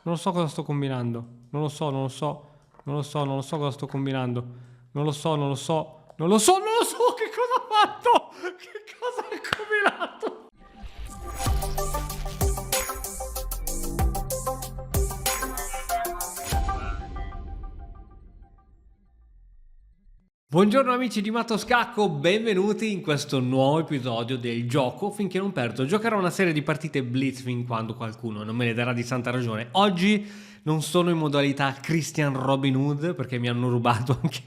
Non lo so cosa sto combinando. Non lo so, non lo so. Non lo so, non lo so cosa sto combinando. Non lo so, non lo so. Non lo so, non lo so che cosa ho fatto. Che cosa ho combinato. Buongiorno amici di Matto Scacco, benvenuti in questo nuovo episodio del gioco finché non perdo. Giocherò una serie di partite Blitz fin quando qualcuno non me ne darà di santa ragione. Oggi non sono in modalità Christian Robin Hood perché mi hanno rubato anche...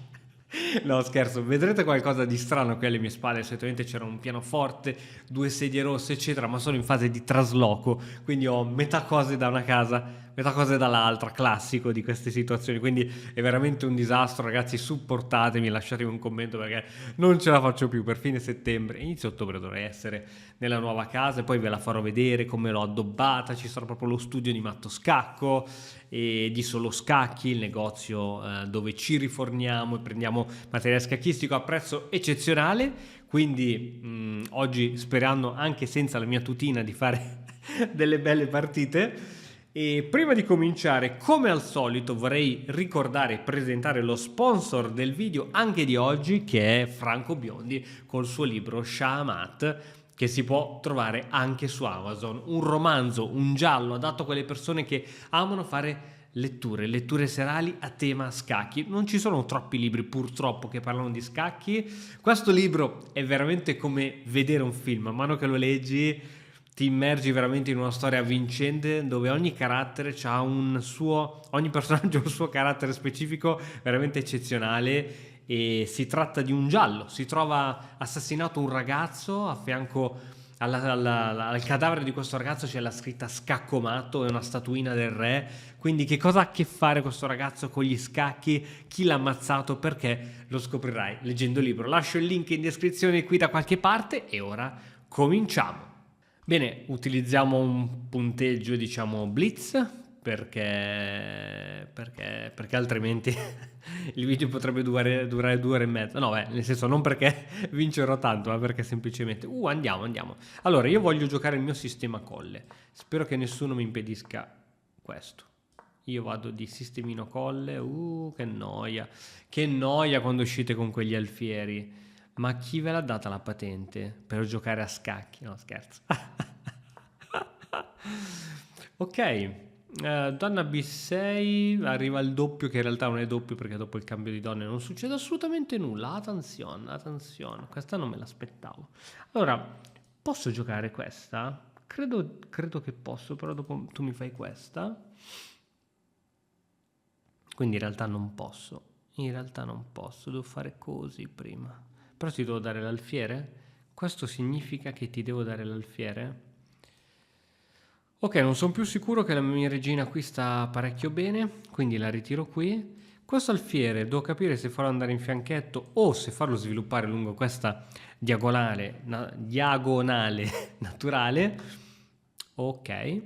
No scherzo, vedrete qualcosa di strano qui alle mie spalle, solitamente c'era un pianoforte, due sedie rosse eccetera, ma sono in fase di trasloco, quindi ho metà cose da una casa, metà cose dall'altra, classico di queste situazioni, quindi è veramente un disastro ragazzi, supportatemi, lasciatemi un commento perché non ce la faccio più per fine settembre, inizio ottobre dovrei essere nella nuova casa e poi ve la farò vedere come l'ho addobbata, ci sarà proprio lo studio di Matto Scacco e di Solo Scacchi, il negozio dove ci riforniamo e prendiamo materiale scacchistico a prezzo eccezionale, quindi oggi sperando anche senza la mia tutina di fare delle belle partite. E prima di cominciare, come al solito, vorrei ricordare e presentare lo sponsor del video anche di oggi, che è Franco Biondi, col suo libro Shahamat, che si può trovare anche su Amazon. Un romanzo, un giallo adatto a quelle persone che amano fare letture serali a tema scacchi. Non ci sono troppi libri purtroppo che parlano di scacchi. Questo libro è veramente come vedere un film, man mano che lo leggi ti immergi veramente in una storia vincente dove ogni carattere ha un suo, ogni personaggio ha un suo carattere specifico veramente eccezionale e si tratta di un giallo, si trova assassinato un ragazzo a fianco al cadavere di questo ragazzo c'è la scritta scaccomato, è una statuina del re, quindi che cosa ha a che fare questo ragazzo con gli scacchi, chi l'ha ammazzato, perché lo scoprirai leggendo il libro. Lascio il link in descrizione qui da qualche parte e ora cominciamo. Bene, utilizziamo un punteggio diciamo blitz perché altrimenti il video potrebbe durare 2 ore e mezza. No, beh, nel senso non perché vincerò tanto, ma perché semplicemente... andiamo. Allora, io voglio giocare il mio sistema colle. Spero che nessuno mi impedisca questo. Io vado di sistemino colle. Che noia. Che noia quando uscite con quegli alfieri. Ma chi ve l'ha data la patente per giocare a scacchi? No, scherzo. Ok, donna B6 arriva il doppio che in realtà non è doppio perché dopo il cambio di donne non succede assolutamente nulla. Attenzione, questa non me l'aspettavo. Allora, posso giocare questa? Credo che posso, però dopo tu mi fai questa. Quindi in realtà non posso. In realtà non posso, devo fare così prima. Però ti devo dare l'alfiere? Questo significa che ti devo dare l'alfiere? Ok, non sono più sicuro che la mia regina qui sta parecchio bene, quindi la ritiro qui. Questo alfiere devo capire se farlo andare in fianchetto o se farlo sviluppare lungo questa diagonale naturale. Ok,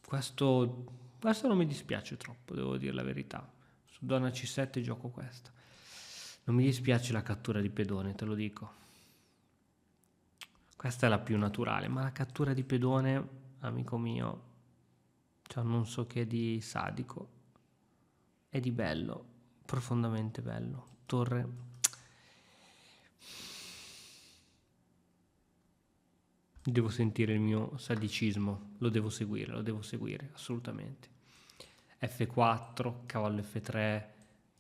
questo non mi dispiace troppo, devo dire la verità. Su donna C7 gioco questa. Non mi dispiace la cattura di pedone, te lo dico. Questa è la più naturale, ma la cattura di pedone, amico mio, cioè non so che di sadico e di bello, profondamente bello. Torre. Devo sentire il mio sadicismo, lo devo seguire, assolutamente. F4, cavallo F3,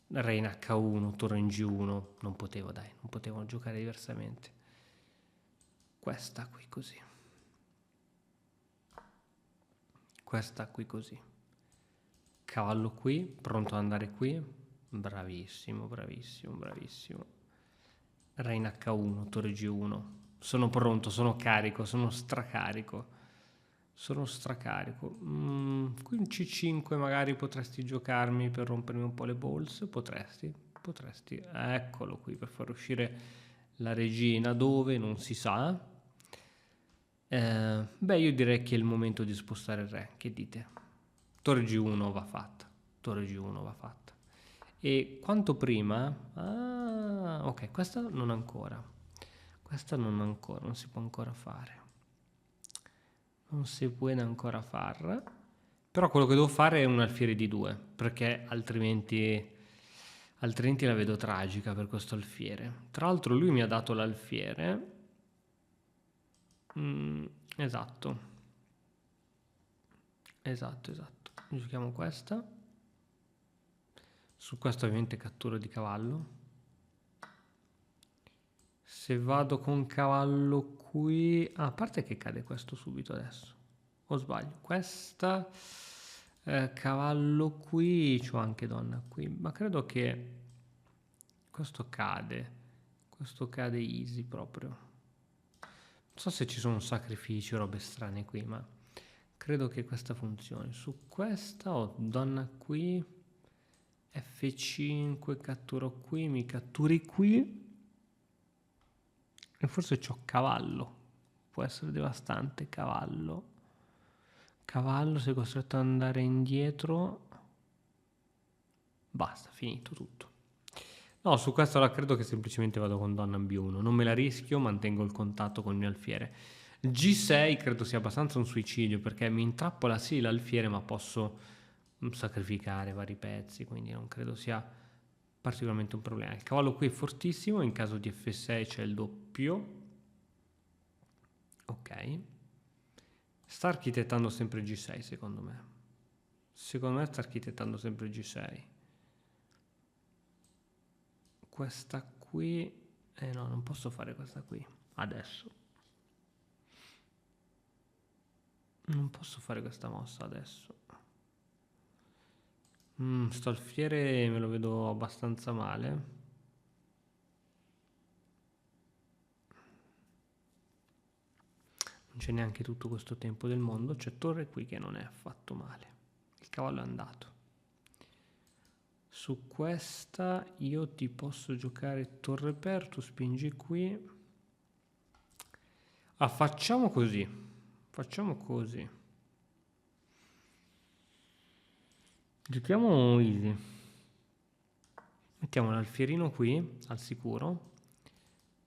re in H1, torre in G1, non potevo giocare diversamente. Questa qui così. Questa qui così. Cavallo qui, pronto ad andare qui. Bravissimo. Re in H1, torre G1. Sono pronto, sono carico, sono stracarico. Qui in C5 magari potresti giocarmi per rompermi un po' le balls. Potresti. Eccolo qui per far uscire la regina dove non si sa. Beh, io direi che è il momento di spostare il re. Che dite? Torre G1 va fatta. E quanto prima... Ah, ok, questa non ancora. Non si può ancora fare. Non si può ancora fare. Però quello che devo fare è un alfiere di 2, perché altrimenti la vedo tragica per questo alfiere. Tra l'altro lui mi ha dato l'alfiere. Esatto. Esatto. Giochiamo questa. Su questo ovviamente cattura di cavallo. Se vado con cavallo qui... Ah, a parte che cade questo subito adesso. O sbaglio? Questa... cavallo qui, c'ho anche donna qui, ma credo che questo cade easy proprio. Non so se ci sono sacrifici o robe strane qui, ma credo che questa funzioni. Su questa ho donna qui, F5, catturo qui, mi catturi qui e forse c'ho cavallo, può essere devastante. Cavallo, sei costretto ad andare indietro, basta, finito tutto. No, su questo ora credo che semplicemente vado con donna B1, non me la rischio, mantengo il contatto con il mio alfiere. G6 credo sia abbastanza un suicidio, perché mi intrappola sì l'alfiere, ma posso sacrificare vari pezzi, quindi non credo sia particolarmente un problema. Il cavallo qui è fortissimo, in caso di F6 c'è il doppio. Ok. Sta architettando sempre G6 secondo me. Secondo me sta architettando sempre G6. Questa qui... no, non posso fare questa qui. Adesso. Non posso fare questa mossa adesso. Sto alfiere me lo vedo abbastanza male. Non c'è neanche tutto questo tempo del mondo. C'è torre qui che non è affatto male. Il cavallo è andato. Su questa io ti posso giocare torre per, tu spingi qui. Ah, facciamo così. Facciamo così. Giochiamo easy. Mettiamo l'alfierino qui, al sicuro.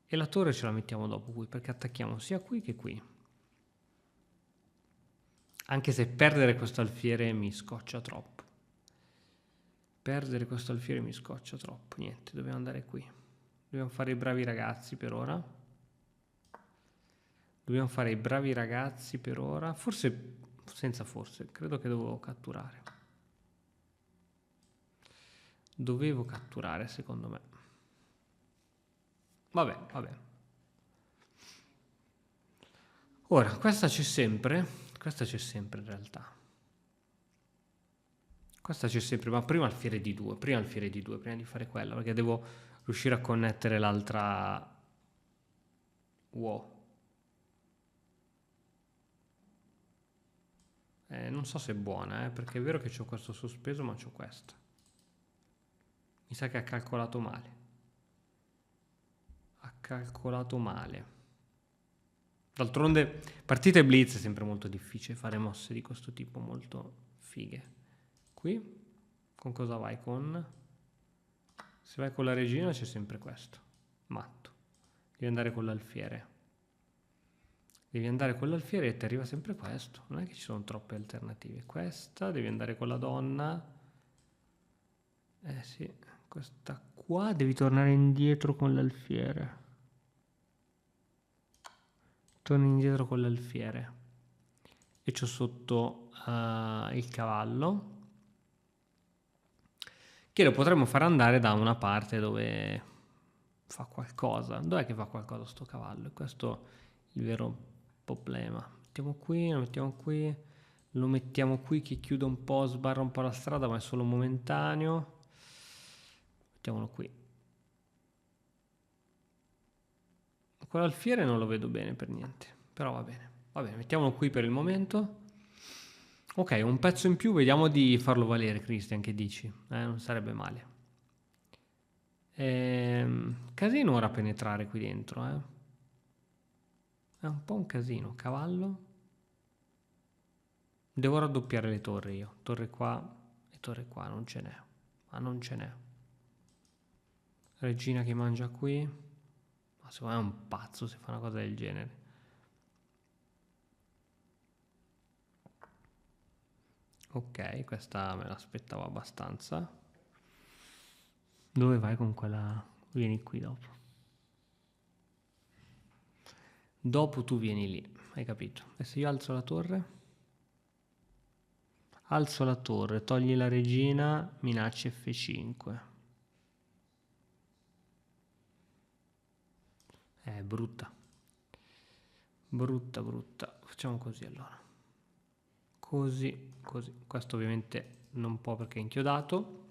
E la torre ce la mettiamo dopo qui, perché attacchiamo sia qui che qui. Anche se perdere questo alfiere mi scoccia troppo. Niente, dobbiamo andare qui. Dobbiamo fare i bravi ragazzi per ora. Forse, senza forse, credo che dovevo catturare. Secondo me. Vabbè. Ora, questa c'è sempre in realtà. Questa c'è sempre, ma prima alfiere di 2, prima di fare quella, perché devo riuscire a connettere l'altra. Wow. Non so se è buona, perché è vero che c'ho questo sospeso, ma c'ho questa. Mi sa che ha calcolato male. D'altronde, partite blitz è sempre molto difficile fare mosse di questo tipo, molto fighe. Qui, con cosa vai? Se vai con la regina c'è sempre questo. Matto. Devi andare con l'alfiere. E ti arriva sempre questo. Non è che ci sono troppe alternative. Questa, devi andare con la donna. Sì, questa qua devi tornare indietro con l'alfiere. Torni indietro con l'alfiere. E c'ho sotto il cavallo, che lo potremmo far andare da una parte dove fa qualcosa. Dov'è che fa qualcosa sto cavallo? Questo è il vero problema. Lo mettiamo qui che chiude un po', sbarra un po' la strada, ma è solo momentaneo. Mettiamolo qui. Quell'alfiere non lo vedo bene per niente, però va bene, mettiamolo qui per il momento. Ok, un pezzo in più, vediamo di farlo valere, Christian, che dici? Non sarebbe male. Casino ora penetrare qui dentro, È un po' un casino. Cavallo. Devo raddoppiare le torri io. Torre qua e torre qua, non ce n'è. Ma non ce n'è. Regina che mangia qui. Ma secondo me è un pazzo se fa una cosa del genere. Ok, questa me l'aspettavo abbastanza. Dove vai con quella? Vieni qui dopo. Dopo tu vieni lì, hai capito? Adesso io alzo la torre. Alzo la torre, togli la regina, minaccia F5. Brutta. Brutta, brutta. Facciamo così allora. Così, così. Questo ovviamente non può perché è inchiodato.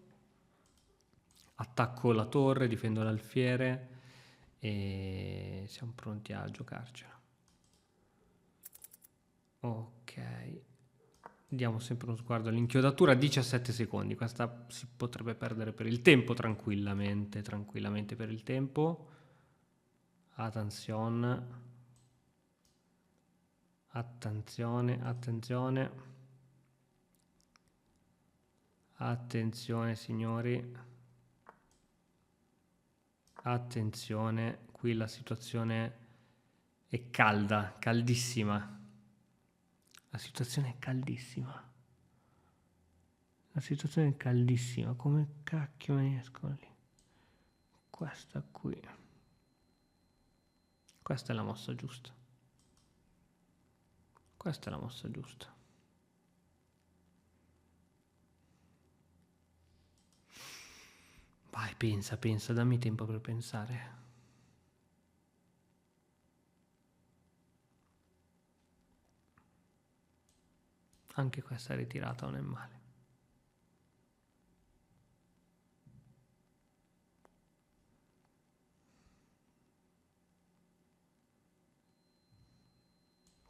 Attacco la torre, difendo l'alfiere e siamo pronti a giocarcela. Ok. Diamo sempre uno sguardo all'inchiodatura, 17 secondi. Questa si potrebbe perdere per il tempo tranquillamente, tranquillamente per il tempo. Attenzione. Attenzione, attenzione. Attenzione signori. Attenzione, qui la situazione è calda, caldissima. La situazione è caldissima. La situazione è caldissima. Come cacchio me ne escono lì? Questa qui. Questa è la mossa giusta. Questa è la mossa giusta. Vai, pensa, pensa, dammi tempo per pensare. Anche questa ritirata non è male.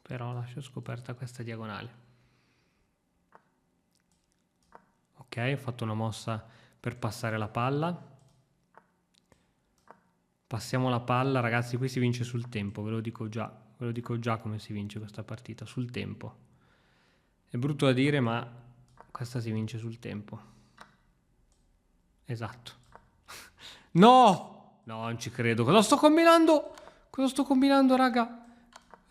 Però lascio scoperta questa diagonale. Ok, ho fatto una mossa per passare la palla. Passiamo la palla, ragazzi, qui si vince sul tempo, ve lo dico già come si vince questa partita, sul tempo. È brutto da dire, ma questa si vince sul tempo. Esatto. No! No, non ci credo. Cosa sto combinando? Cosa sto combinando, raga?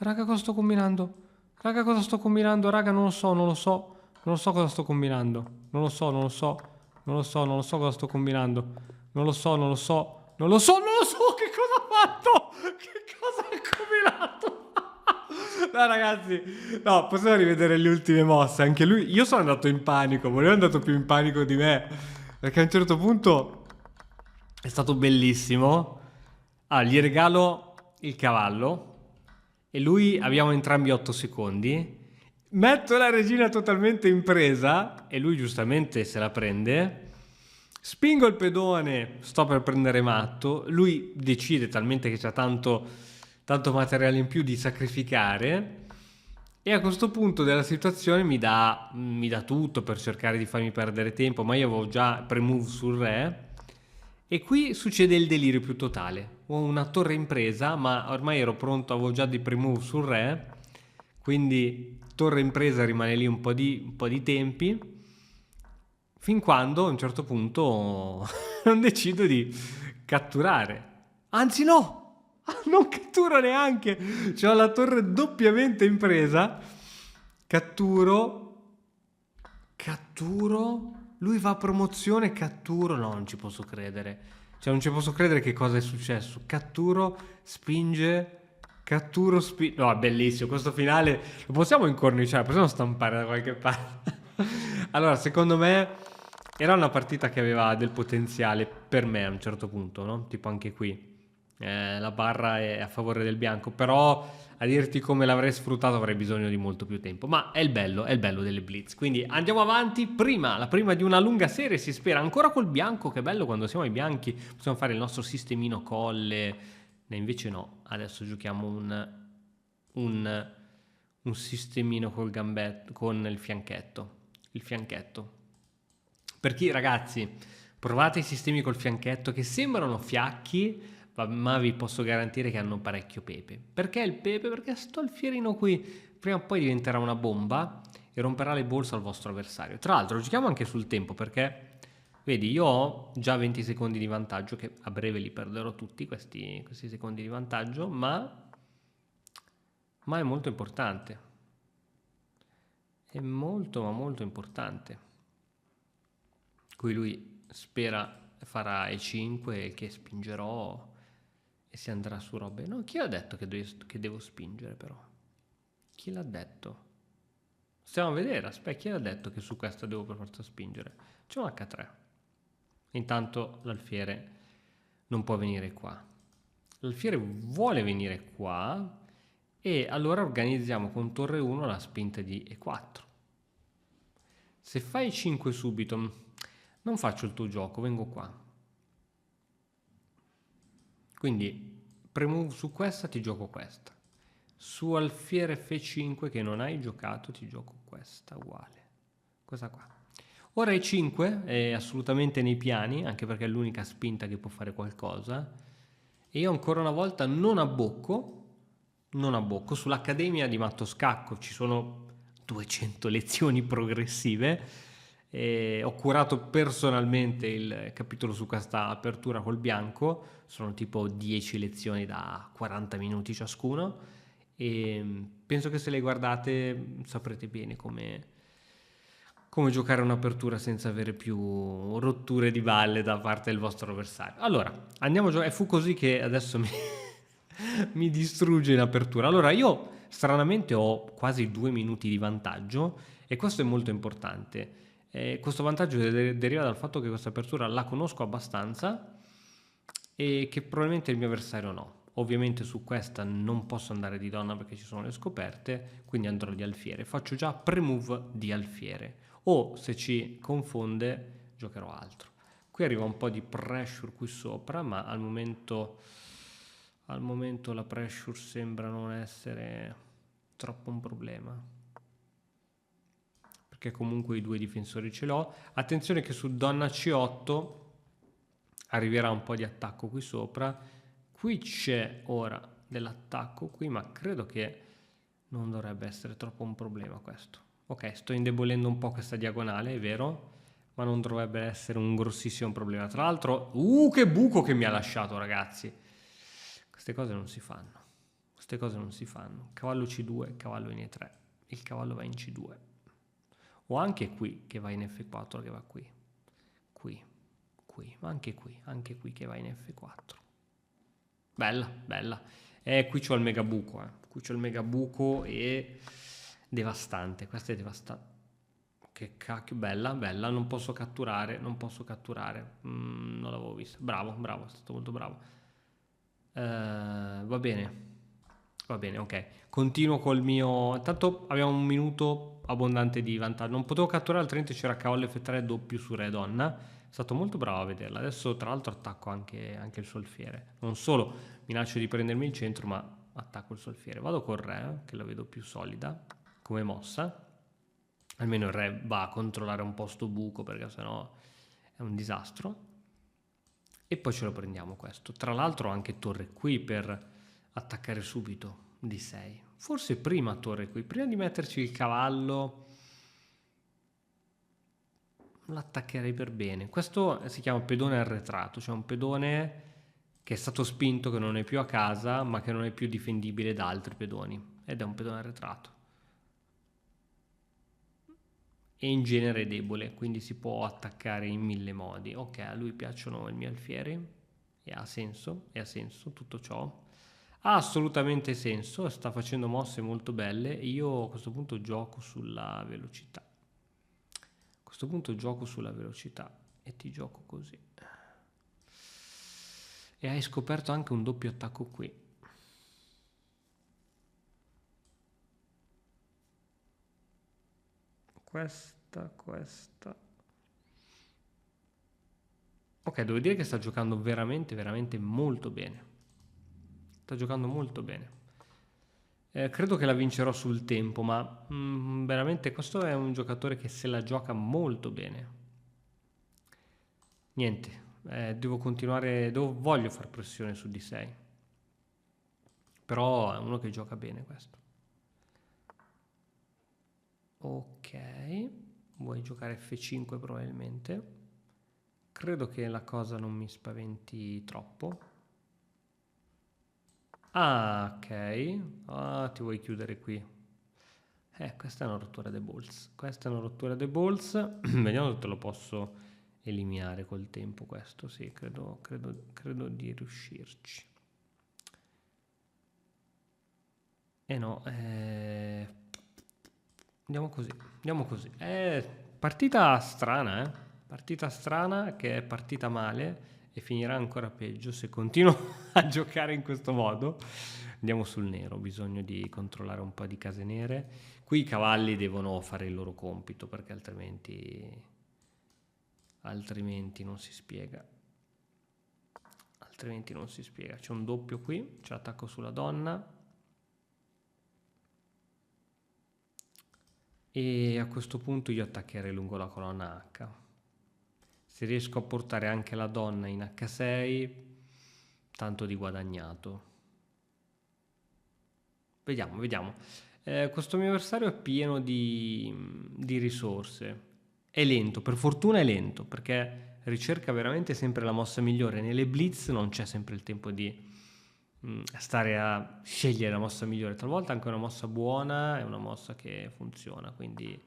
Raga, cosa sto combinando? Raga, cosa sto combinando? Raga, non lo so, non lo so. Non lo so cosa sto combinando. Non lo so, non lo so. Non lo so, non lo so cosa sto combinando. Non lo so, non lo so. Non lo so, non lo so. Che cosa ho fatto? Che cosa ho combinato? No, ragazzi. No, possiamo rivedere le ultime mosse. Anche lui. Io sono andato in panico. Lui è andato più in panico di me. Perché a un certo punto è stato bellissimo. Ah, gli regalo il cavallo. E lui abbiamo entrambi 8 secondi. Metto la regina totalmente in presa e lui giustamente se la prende. Spingo il pedone, sto per prendere matto. Lui decide, talmente che c'ha tanto materiale in più, di sacrificare. E a questo punto della situazione mi dà tutto per cercare di farmi perdere tempo, ma io avevo già pre-move sul re. E qui succede il delirio più totale. Ho una torre in presa, ma ormai ero pronto, avevo già di pre-move sul re. Quindi torre in presa rimane lì un po' di tempi. Fin quando a un certo punto non decido di catturare. Anzi no! Non catturo neanche! C'ho la torre doppiamente in presa. Catturo. Lui va a promozione, catturo. No, non ci posso credere. Cioè, non ci posso credere che cosa è successo. Catturo, spinge, catturo, spinge. No, è bellissimo. Questo finale lo possiamo incorniciare, possiamo stampare da qualche parte. Allora, secondo me era una partita che aveva del potenziale per me a un certo punto, no? Tipo anche qui. La barra è a favore del bianco, però a dirti come l'avrei sfruttato avrei bisogno di molto più tempo, ma è il bello delle blitz. Quindi andiamo avanti, la prima di una lunga serie, si spera, ancora col bianco, che bello quando siamo ai bianchi, possiamo fare il nostro sistemino colle, invece no, adesso giochiamo un sistemino col gambetto, con il fianchetto, per chi, ragazzi, provate i sistemi col fianchetto che sembrano fiacchi, ma vi posso garantire che hanno parecchio pepe. Perché il pepe? Perché sto alfierino qui prima o poi diventerà una bomba e romperà le borse al vostro avversario. Tra l'altro giochiamo anche sul tempo perché, vedi, io ho già 20 secondi di vantaggio, che a breve li perderò tutti questi secondi di vantaggio, ma è molto importante. è molto ma molto importante. Qui lui spera farà E5 che spingerò e si andrà su robe. No, chi ha detto che devo spingere però? Chi l'ha detto? Stiamo a vedere, aspetta, chi ha detto che su questo devo per forza spingere? C'è un H3. Intanto l'alfiere non può venire qua. L'alfiere vuole venire qua e allora organizziamo con torre 1 la spinta di E4. Se fai 5 subito, non faccio il tuo gioco, vengo qua. Quindi premo su questa, ti gioco questa. Su alfiere F5 che non hai giocato, ti gioco questa uguale. Questa qua. Ora E5 è assolutamente nei piani, anche perché è l'unica spinta che può fare qualcosa. E io ancora una volta non abbocco. Sull'Accademia di Matto Scacco ci sono 200 lezioni progressive. E ho curato personalmente il capitolo su questa apertura col bianco, sono tipo 10 lezioni da 40 minuti ciascuno e penso che se le guardate saprete bene come giocare un'apertura senza avere più rotture di balle da parte del vostro avversario. Allora, andiamo a giocare. Fu così che adesso mi distrugge in apertura. Allora, io stranamente ho quasi 2 minuti di vantaggio e questo è molto importante. Questo vantaggio deriva dal fatto che questa apertura la conosco abbastanza e che probabilmente il mio avversario no. Ovviamente su questa non posso andare di donna perché ci sono le scoperte, quindi andrò di alfiere. Faccio già pre-move di alfiere. O se ci confonde giocherò altro. Qui arriva un po' di pressure qui sopra, ma al momento la pressure sembra non essere troppo un problema. Perché comunque i due difensori ce l'ho. Attenzione che su donna C8 arriverà un po' di attacco qui sopra. Qui c'è ora dell'attacco qui, ma credo che non dovrebbe essere troppo un problema questo. Ok, sto indebolendo un po' questa diagonale, è vero, ma non dovrebbe essere un grossissimo problema. Tra l'altro, che buco che mi ha lasciato, ragazzi. Queste cose non si fanno. Queste cose non si fanno. Cavallo C2, cavallo in E3. Il cavallo va in C2. O anche qui che va in F4 che va qui. Qui, ma anche qui che va in F4. Bella, bella. Qui c'ho il megabuco, Qui c'ho il megabuco e devastante. Questa è devastante. Che cacchio, bella, bella. Non posso catturare. Non l'avevo vista. Bravo, è stato molto bravo. Va bene, ok. Continuo col mio. Intanto abbiamo un minuto abbondante di vantaggio. Non potevo catturare, altrimenti c'era cavallo F3 doppio su re donna. È stato molto bravo a vederla. Adesso, tra l'altro, attacco anche il suo alfiere. Non solo minaccio di prendermi il centro, ma attacco il suo alfiere. Vado col re, che la vedo più solida come mossa. Almeno il re va a controllare un po' sto buco, perché sennò è un disastro. E poi ce lo prendiamo questo. Tra l'altro anche torre qui per attaccare subito di 6. Forse prima torre qui, prima di metterci il cavallo l'attaccherei per bene. Questo si chiama pedone arretrato, cioè un pedone che è stato spinto, che non è più a casa, ma che non è più difendibile da altri pedoni. Ed è un pedone arretrato. E in genere è debole, quindi si può attaccare in 1000 modi. Ok, a lui piacciono i miei alfieri, e ha senso tutto ciò. Ha assolutamente senso, sta facendo mosse molto belle. Io a questo punto gioco sulla velocità. E ti gioco così. E hai scoperto anche un doppio attacco qui. Questa. Ok, devo dire che sta giocando veramente, veramente molto bene. Sta giocando molto bene. Credo che la vincerò sul tempo, ma veramente questo è un giocatore che se la gioca molto bene. Niente, devo continuare, voglio far pressione su di 6. Però è uno che gioca bene questo. Ok, vuoi giocare F5 probabilmente. Credo che la cosa non mi spaventi troppo. Ah, ok. Ah, ti vuoi chiudere qui. Questa è una rottura dei balls. Questa è una rottura dei balls. Vediamo se te lo posso eliminare col tempo questo. Sì, credo di riuscirci. No, andiamo così, andiamo così. Partita strana, eh? Partita strana che è partita male e finirà ancora peggio se continuo a giocare in questo modo. Andiamo sul nero, ho bisogno di controllare un po' di case nere. Qui i cavalli devono fare il loro compito perché altrimenti non si spiega. Altrimenti non si spiega. C'è un doppio qui, c'è l'attacco sulla donna. E a questo punto io attaccherei lungo la colonna H. Se riesco a portare anche la donna in H6, tanto di guadagnato. Vediamo, vediamo. Questo mio avversario è pieno di risorse. È lento, per fortuna è lento, perché ricerca veramente sempre la mossa migliore. Nelle blitz non c'è sempre il tempo di stare a scegliere la mossa migliore. Talvolta anche una mossa buona è una mossa che funziona, quindi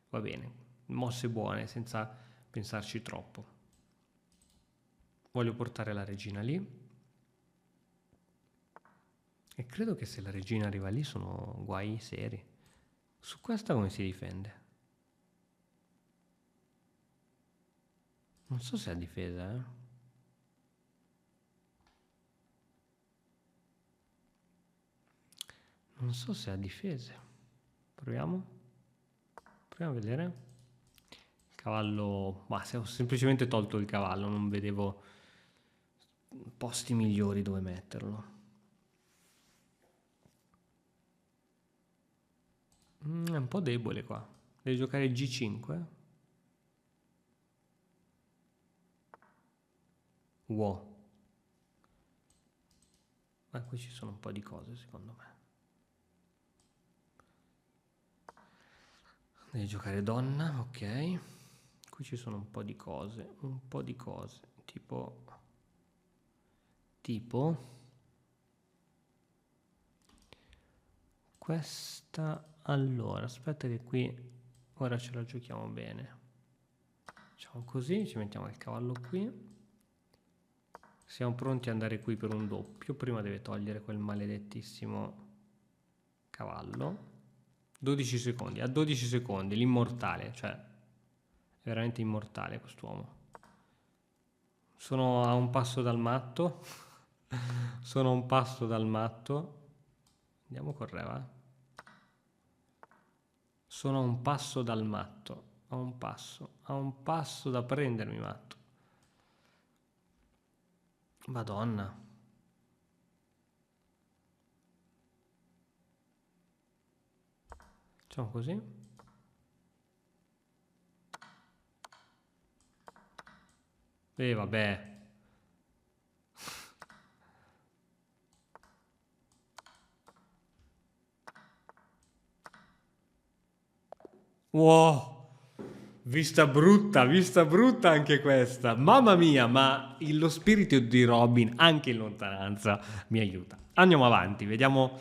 va bene. Mosse buone senza pensarci troppo. Voglio portare la regina lì. E credo che se la regina arriva lì sono guai seri. Su questa come si difende? Non so se ha difesa, Non so se ha difese. Proviamo. Proviamo a vedere. Il cavallo... Ma se ho semplicemente tolto il cavallo, non vedevo posti migliori dove metterlo. È un po' debole qua. Devi giocare G5. Wow. Ma qui ci sono un po' di cose secondo me. Devi giocare donna, ok. Qui ci sono un po' di cose. Tipo questa. Allora, aspetta che qui ora ce la giochiamo bene. Facciamo così, ci mettiamo il cavallo qui. Siamo pronti ad andare qui per un doppio. Prima deve togliere quel maledettissimo cavallo. 12 secondi, a 12 secondi, l'immortale, cioè è veramente immortale quest'uomo. Sono a un passo dal matto. Sono a un passo dal matto. Andiamo con re, va? Sono a un passo dal matto. A un passo da prendermi matto. Madonna. Facciamo così. Vabbè. Wow. Vista brutta anche questa. Mamma mia, ma lo spirito di Robin anche in lontananza mi aiuta. Andiamo avanti, vediamo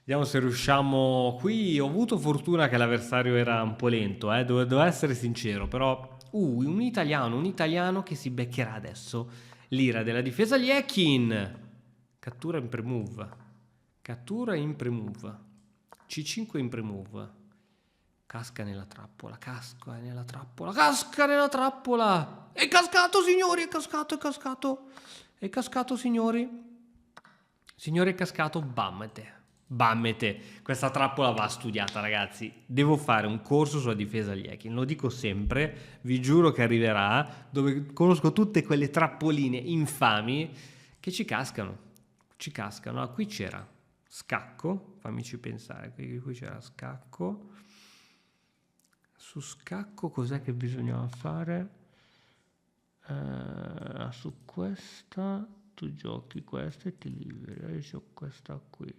se riusciamo. Qui ho avuto fortuna che l'avversario era un po' lento, devo essere sincero, però un italiano che si beccherà adesso l'ira della difesa Liekin. Cattura in pre-move. C5 in pre-move. Casca nella trappola. È cascato, signori, è cascato, signori. Signore, è cascato, bammete. Questa trappola va studiata, ragazzi. Devo fare un corso sulla difesa agli Ekin, lo dico sempre, vi giuro che arriverà, dove conosco tutte quelle trappoline infami che ci cascano. Qui c'era scacco, fammici pensare, qui c'era scacco. Su scacco cos'è che bisognava fare? Su questa tu giochi questa e ti liberi. Io ho questa qui.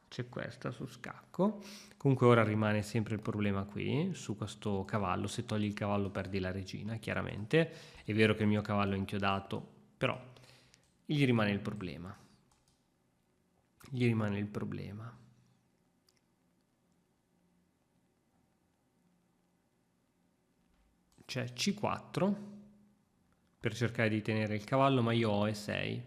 C'è questa su scacco. Comunque ora rimane sempre il problema qui, su questo cavallo. Se togli il cavallo perdi la regina, chiaramente. È vero che il mio cavallo è inchiodato, però Gli rimane il problema. Gli rimane il problema. C'è C4 per cercare di tenere il cavallo, ma io ho E6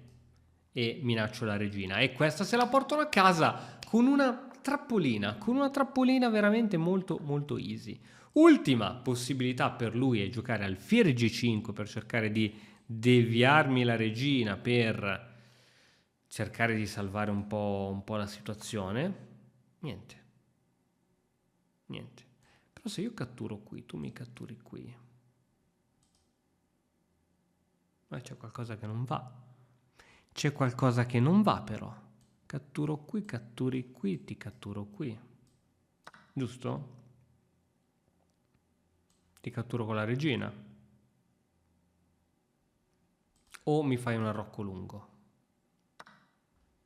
e minaccio la regina. E questa se la portano a casa con una trappolina veramente molto molto easy. Ultima possibilità per lui è giocare alfiere G5 per cercare di deviarmi la regina, per cercare di salvare un po' la situazione. Niente. Però se io catturo qui, tu mi catturi qui. Ma c'è qualcosa che non va. C'è qualcosa che non va però. Catturo qui, catturi qui, ti catturo qui. Giusto? Ti catturo con la regina. O mi fai un arrocco lungo.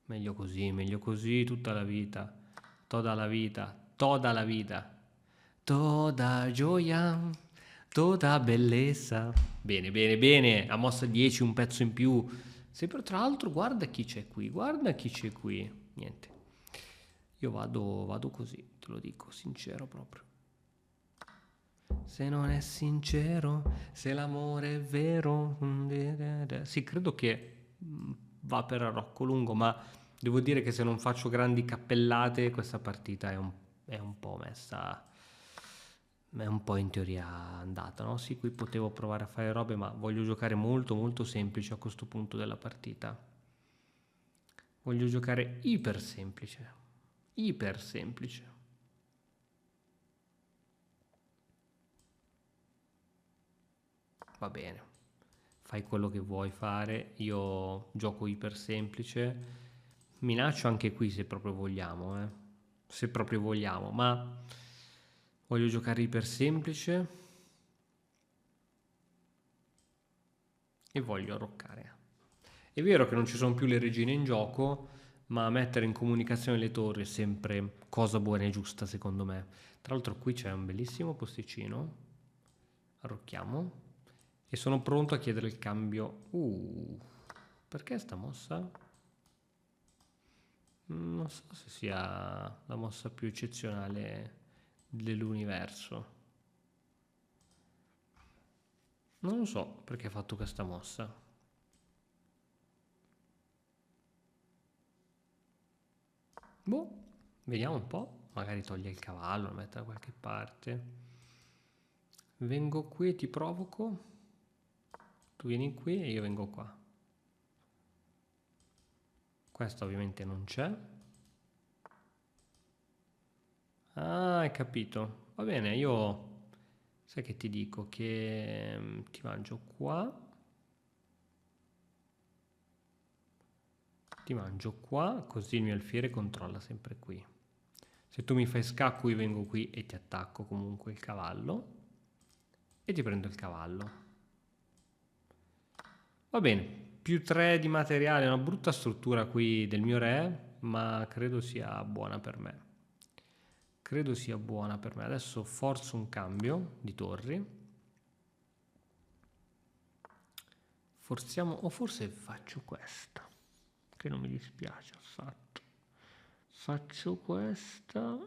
Meglio così, tutta la vita. Toda la vita, toda la vita. Toda gioia, toda bellezza. Bene, bene, bene. Ha mossa 10, un pezzo in più. Sempre tra l'altro, guarda chi c'è qui, guarda chi c'è qui. Niente. Io vado così, te lo dico, sincero proprio. Se non è sincero, se l'amore è vero. Sì, credo che va per arrocco lungo, ma devo dire che se non faccio grandi cappellate, questa partita è un po' messa, è un po' in teoria andata, no? Sì, qui potevo provare a fare robe, ma voglio giocare molto molto semplice a questo punto della partita. Voglio giocare iper semplice. Iper semplice. Va bene, fai quello che vuoi fare, io gioco iper semplice, minaccio anche qui se proprio vogliamo, se proprio vogliamo, ma voglio giocare iper semplice e voglio arroccare. È vero che non ci sono più le regine in gioco, ma mettere in comunicazione le torri è sempre cosa buona e giusta secondo me. Tra l'altro qui c'è un bellissimo posticino, arrocchiamo. E sono pronto a chiedere il cambio. Perché sta mossa? Non so se sia la mossa più eccezionale dell'universo. Non lo so perché ha fatto questa mossa. Boh, vediamo un po'. Magari toglie il cavallo, lo mette da qualche parte. Vengo qui e ti provoco. Tu vieni qui e io vengo qua. Questo ovviamente non c'è. Ah, hai capito. Va bene, io... Sai che ti dico? Che ti mangio qua. Ti mangio qua, così il mio alfiere controlla sempre qui. Se tu mi fai scacco io vengo qui e ti attacco comunque il cavallo. E ti prendo il cavallo. Va bene, più 3 di materiale, una brutta struttura qui del mio re, ma credo sia buona per me. Credo sia buona per me. Adesso forzo un cambio di torri. Forziamo, o forse faccio questa, che non mi dispiace affatto. Faccio questa.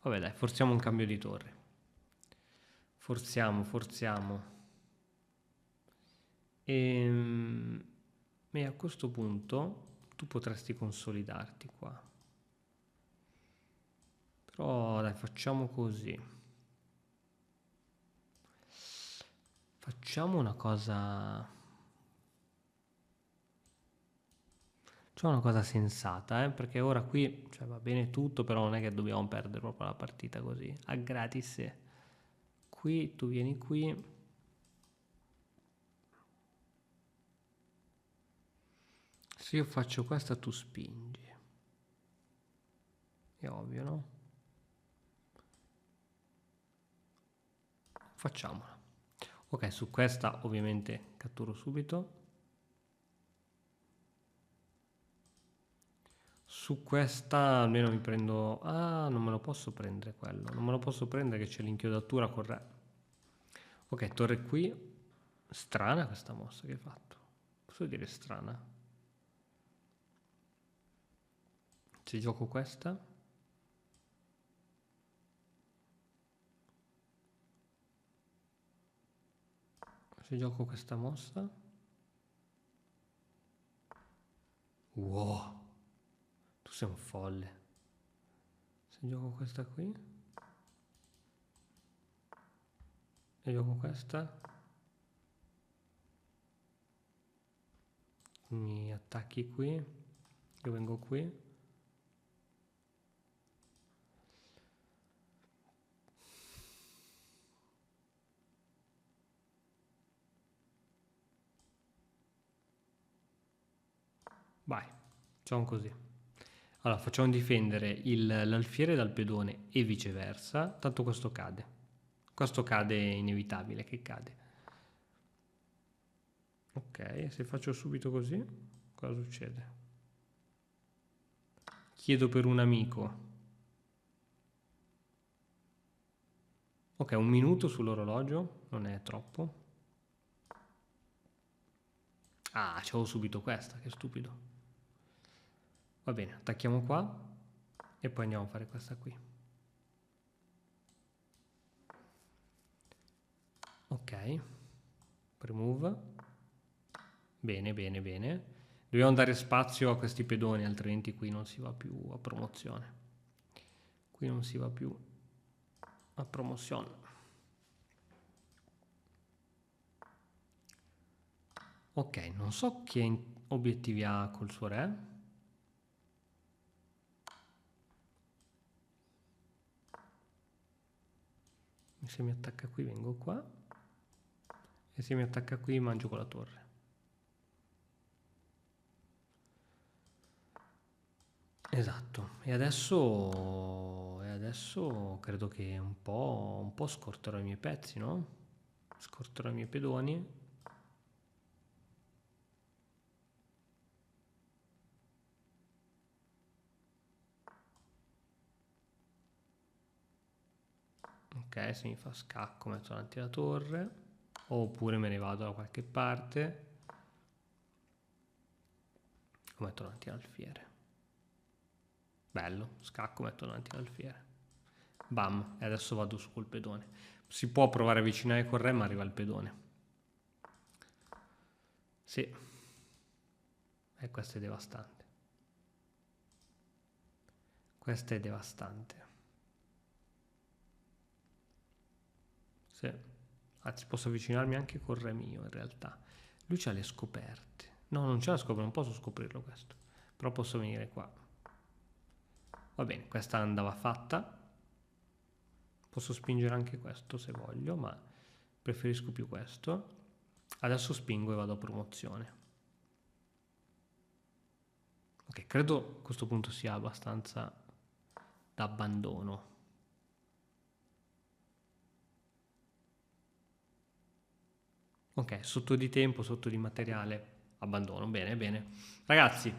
Vabbè dai, forziamo un cambio di torre. Forziamo. E a questo punto tu potresti consolidarti qua. Però dai, facciamo così. Facciamo una cosa... Facciamo una cosa sensata, perché ora qui cioè, va bene tutto, però non è che dobbiamo perdere proprio la partita così, a gratis. Qui, tu vieni qui. Se io faccio questa tu spingi. È ovvio, no? Facciamola. Ok, su questa ovviamente catturo subito. Su questa almeno mi prendo... Ah, non me lo posso prendere quello. Non me lo posso prendere che c'è l'inchiodatura corretta. Ok, torre qui. Strana questa mossa che hai fatto. Posso dire strana? Se gioco questa. Se gioco questa mossa. Wow. Tu sei un folle. Se gioco questa qui. E gioco questa. Mi attacchi qui. Io vengo qui. Vai, facciamo così. Allora, facciamo difendere l'alfiere dal pedone e viceversa. Tanto questo cade. Questo cade, è inevitabile che cade. Ok, se faccio subito così, cosa succede? Chiedo per un amico. Ok, 1 minuto sull'orologio, non è troppo. Ah, c'avevo subito questa, che stupido. Va bene, attacchiamo qua e poi andiamo a fare questa qui. Ok, remove. Bene, bene, bene. Dobbiamo dare spazio a questi pedoni, altrimenti qui non si va più a promozione. Qui non si va più a promozione. Ok, non so che obiettivi ha col suo re. Se mi attacca qui vengo qua. E se mi attacca qui mangio con la torre. Esatto. E adesso credo che un po' scorterò i miei pezzi, no? Scorterò i miei pedoni. Ok, se mi fa scacco metto davanti alla torre, oppure me ne vado da qualche parte, o metto davanti all'alfiere. Bello, scacco, metto davanti all'alfiere. Bam, e adesso vado su col pedone. Si può provare a avvicinare col re, ma arriva il pedone. Sì. E questo è devastante. Questa è devastante. Sì. Anzi, posso avvicinarmi anche col re mio, in realtà. Lui c'ha le scoperte. No, non c'ha le scoperte, non posso scoprirlo questo. Però posso venire qua. Va bene, questa andava fatta. Posso spingere anche questo se voglio, ma preferisco più questo. Adesso spingo e vado a promozione. Ok, credo a questo punto sia abbastanza d'abbandono. Ok, sotto di tempo, sotto di materiale, abbandono. Bene, bene. Ragazzi,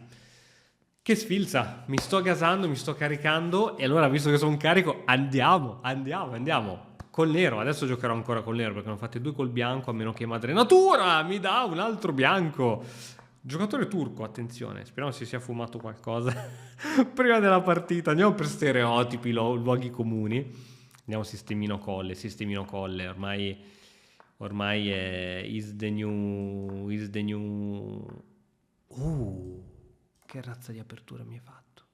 che sfilza! Mi sto gasando, mi sto caricando e allora, visto che sono carico, andiamo. Col nero, adesso giocherò ancora col nero perché ne ho fatte 2 col bianco, a meno che Madre Natura mi dà un altro bianco. Giocatore turco, attenzione, speriamo si sia fumato qualcosa prima della partita. Andiamo per stereotipi, luoghi comuni. Andiamo sistemino colle, ormai è is the new. Che razza di apertura mi hai fatto?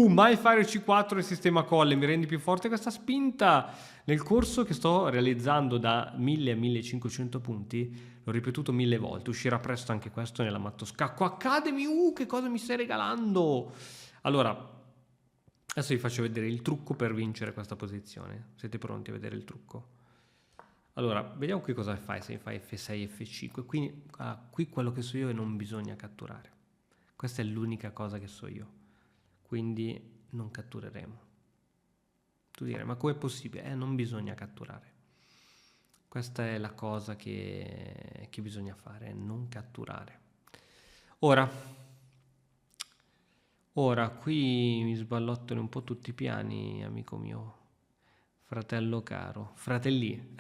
Mai fare C4 e sistema colle, mi rendi più forte questa spinta. Nel corso che sto realizzando da 1000 a 1500 punti, l'ho ripetuto 1000 volte, uscirà presto anche questo nella Matto Scacco Academy. Che cosa mi stai regalando? Allora, adesso vi faccio vedere il trucco per vincere questa posizione. Siete pronti a vedere il trucco? Allora, vediamo qui cosa fai se fai F6, F5. Quindi, qui quello che so io è non bisogna catturare. Questa è l'unica cosa che so io. Quindi non cattureremo. Tu direi, ma com'è possibile? Non bisogna catturare. Questa è la cosa che bisogna fare, non catturare. Ora, qui mi sballottano un po' tutti i piani, amico mio. Fratello caro, fratelli.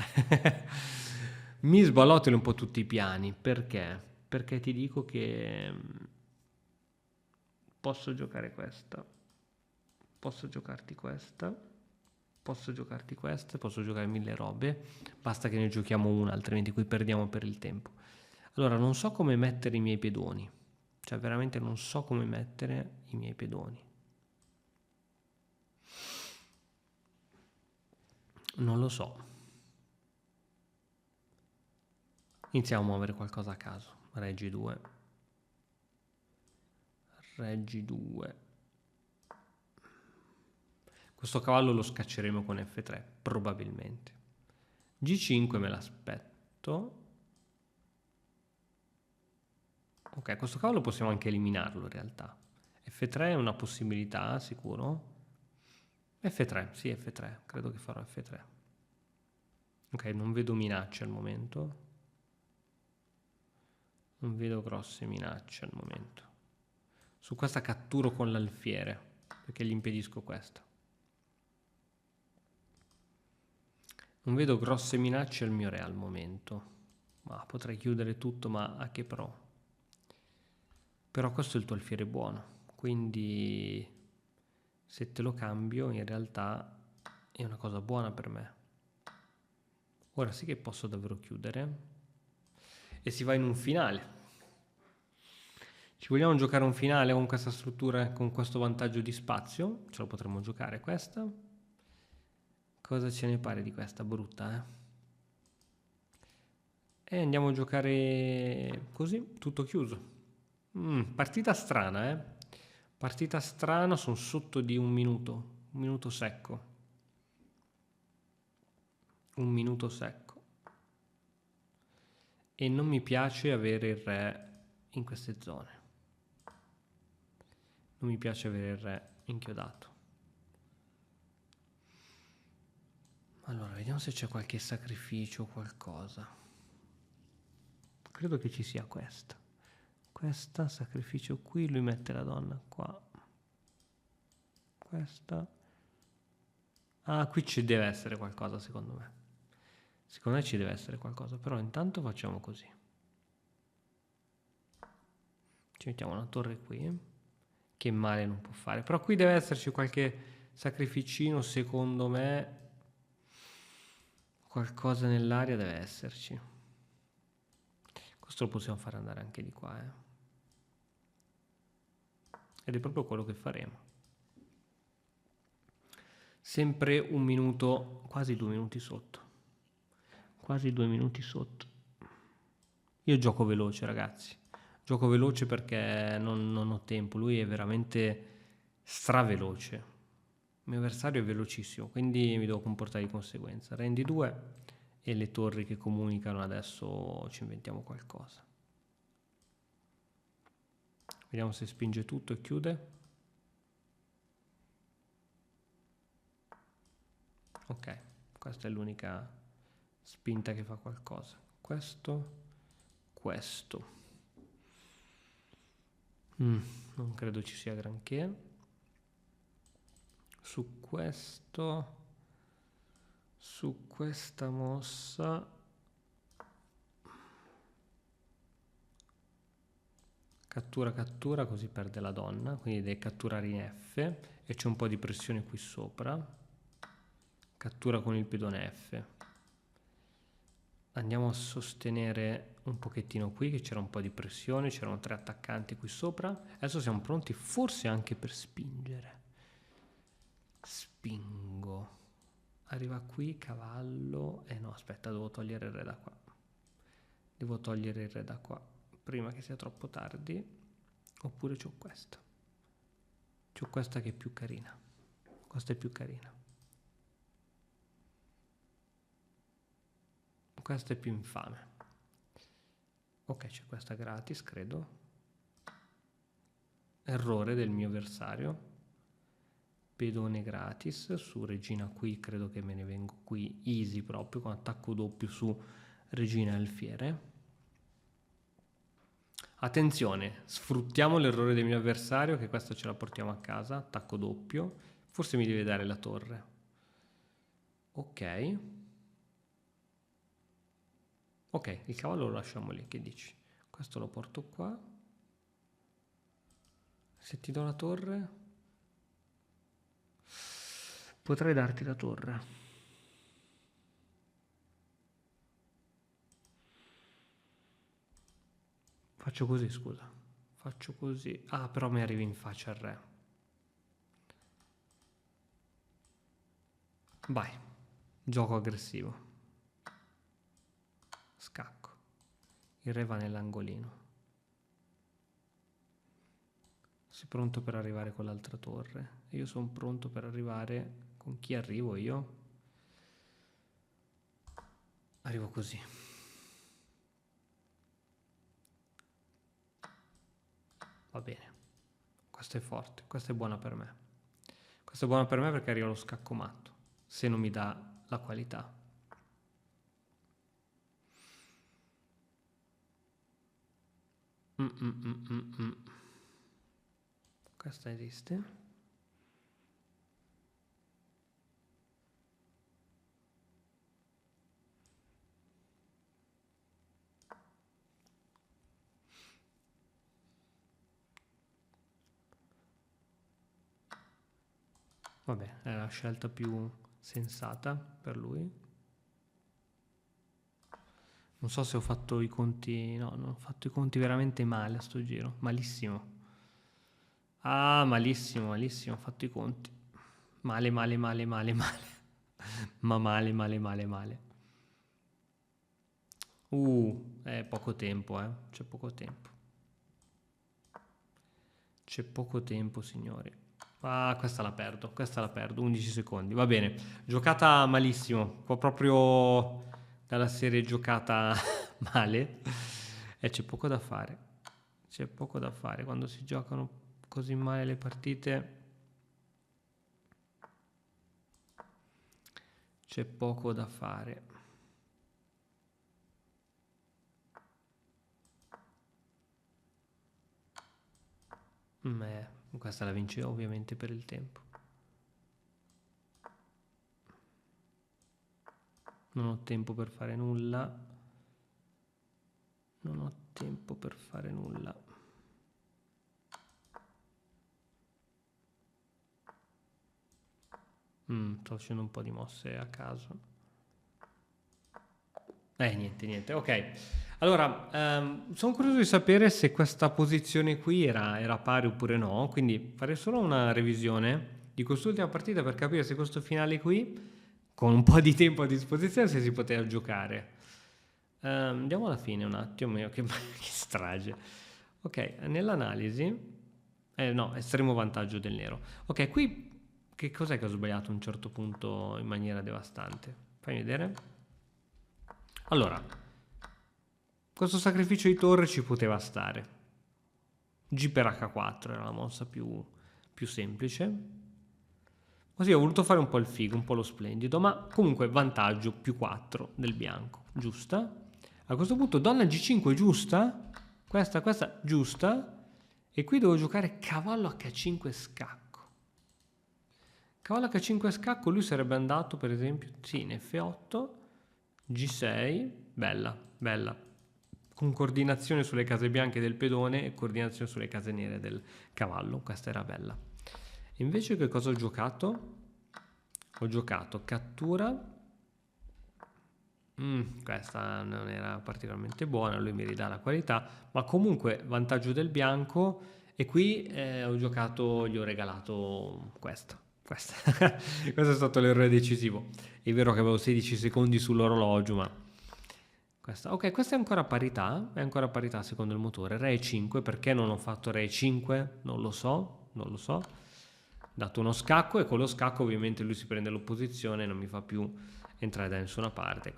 Mi sballottoli un po' tutti i piani, perché? Perché ti dico che posso giocare questa, posso giocarti questa, posso giocarti questa, posso giocare mille robe, basta che ne giochiamo una, altrimenti qui perdiamo per il tempo. Allora, non so come mettere i miei pedoni, cioè veramente non so come mettere i miei pedoni. Non lo so. Iniziamo a muovere qualcosa a caso. Reggi 2. Reggi 2. Questo cavallo lo scacceremo con F3, probabilmente. G5 me l'aspetto. Ok, questo cavallo possiamo anche eliminarlo in realtà. F3 è una possibilità, sicuro. F3, sì, F3. Credo che farò F3. Ok, non vedo minacce al momento. Non vedo grosse minacce al momento. Su questa catturo con l'alfiere, perché gli impedisco questa. Non vedo grosse minacce al mio re al momento. Ma potrei chiudere tutto, ma a che pro? Però questo è il tuo alfiere buono, quindi se te lo cambio in realtà è una cosa buona per me. Ora sì che posso davvero chiudere e si va in un finale. Ci vogliamo giocare un finale con questa struttura, con questo vantaggio di spazio? Ce lo potremmo giocare questa. Cosa ce ne pare di questa brutta, eh? E andiamo a giocare così, tutto chiuso. Partita strana, eh? Partita strana, sono sotto di un minuto secco. Un minuto secco. E non mi piace avere il re in queste zone. Non mi piace avere il re inchiodato. Allora, vediamo se c'è qualche sacrificio o qualcosa. Credo che ci sia questa. Questa, sacrificio qui, lui mette la donna qua. Questa. Ah, qui ci deve essere qualcosa secondo me. Secondo me ci deve essere qualcosa, però intanto facciamo così. Ci mettiamo una torre qui, che male non può fare. Però qui deve esserci qualche sacrificino, secondo me. Qualcosa nell'aria deve esserci. Questo lo possiamo fare andare anche di qua, eh. Ed è proprio quello che faremo. Sempre un minuto, quasi 2 minuti sotto. Quasi 2 minuti sotto. Io gioco veloce, ragazzi. Gioco veloce perché non ho tempo. Lui è veramente straveloce. Il mio avversario è velocissimo, quindi mi devo comportare di conseguenza. Rendi 2 e le torri che comunicano adesso ci inventiamo qualcosa. Vediamo se spinge tutto e chiude. Ok, questa è l'unica spinta che fa qualcosa. Questo. Non credo ci sia granché. Su questo, su questa mossa, cattura così perde la donna, quindi deve catturare in F e c'è un po' di pressione qui sopra. Cattura con il pedone F. Andiamo a sostenere un pochettino qui, che c'era un po' di pressione, c'erano 3 attaccanti qui sopra. Adesso siamo pronti forse anche per spingere. Spingo. Arriva qui, cavallo. No, aspetta, devo togliere il re da qua. Devo togliere il re da qua, prima che sia troppo tardi. Oppure c'ho questa. C'ho questa che è più carina. Questa è più carina. Questa è più infame. Ok, c'è questa gratis, credo. Errore del mio avversario. Pedone gratis su regina qui, credo che me ne vengo qui easy proprio, con attacco doppio su regina alfiere. Attenzione, sfruttiamo l'errore del mio avversario, che questa ce la portiamo a casa, attacco doppio. Forse mi deve dare la torre. Ok. Ok, il cavallo lo lasciamo lì, che dici? Questo lo porto qua. Se ti do la torre, potrei darti la torre. Faccio così, scusa. Faccio così. Ah, però mi arrivi in faccia il re. Vai. Gioco aggressivo. Scacco. Il re va nell'angolino. Sei pronto per arrivare con l'altra torre? E io sono pronto per arrivare... Con chi arrivo io? Arrivo così. Va bene. Questa è forte. Questa è buona per me. Questa è buona per me perché arriva lo scacco matto. Se non mi dà la qualità. Questa esiste. Vabbè, è la scelta più sensata per lui. Non so se ho fatto i conti... No, non ho fatto i conti veramente male a sto giro. Malissimo. Ah, malissimo, malissimo. Ho fatto i conti. Male, male, male, male, male. Ma male, male, male, male. È poco tempo, C'è poco tempo. C'è poco tempo, signori. Ah, questa la perdo, 11 secondi, va bene. Giocata malissimo, proprio dalla serie giocata male. E c'è poco da fare. C'è poco da fare quando si giocano così male le partite. C'è poco da fare. Questa la vince ovviamente per il tempo. Non ho tempo per fare nulla. Non ho tempo per fare nulla. Sto facendo un po' di mosse a caso. Niente. Ok. Allora, sono curioso di sapere se questa posizione qui era pari oppure no. Quindi farei solo una revisione di quest'ultima partita per capire se questo finale qui, con un po' di tempo a disposizione, se si poteva giocare. Andiamo alla fine un attimo. Che strage. Ok, nell'analisi... no, estremo vantaggio del nero. Ok, qui che cos'è che ho sbagliato a un certo punto in maniera devastante? Fammi vedere. Allora, questo sacrificio di torre ci poteva stare. G per H4 era la mossa più semplice. Così ho voluto fare un po' il figo, un po' lo splendido, ma comunque vantaggio più 4 del bianco, giusta? A questo punto donna G5 giusta? Questa giusta? E qui devo giocare cavallo H5 scacco. Cavallo H5 scacco, lui sarebbe andato per esempio, sì, in F8, G6, bella, bella, con coordinazione sulle case bianche del pedone e coordinazione sulle case nere del cavallo, questa era bella. Invece che cosa ho giocato? Ho giocato cattura, questa non era particolarmente buona, lui mi ridà la qualità, ma comunque vantaggio del bianco e qui gli ho regalato questa. Questo è stato l'errore decisivo. È vero che avevo 16 secondi sull'orologio, ma ok, questa è ancora parità secondo il motore. Re 5, perché non ho fatto Re 5? Non lo so. Dato uno scacco e con lo scacco ovviamente lui si prende l'opposizione e non mi fa più entrare da nessuna parte.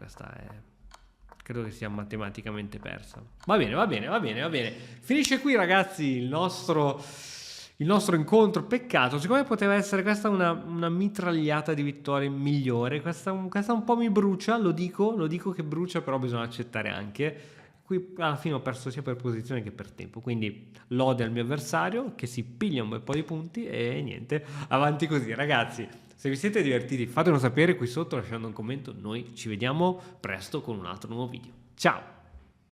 Credo che sia matematicamente persa. Va bene. Finisce qui, ragazzi, il nostro incontro. Peccato, secondo me poteva essere questa una mitragliata di vittorie migliore. Questa un po' mi brucia, lo dico che brucia, però bisogna accettare anche. Qui alla fine ho perso sia per posizione che per tempo, quindi lode al mio avversario che si piglia un bel po' di punti e niente, avanti così, ragazzi. Se vi siete divertiti fatemelo sapere qui sotto lasciando un commento, noi ci vediamo presto con un altro nuovo video. Ciao!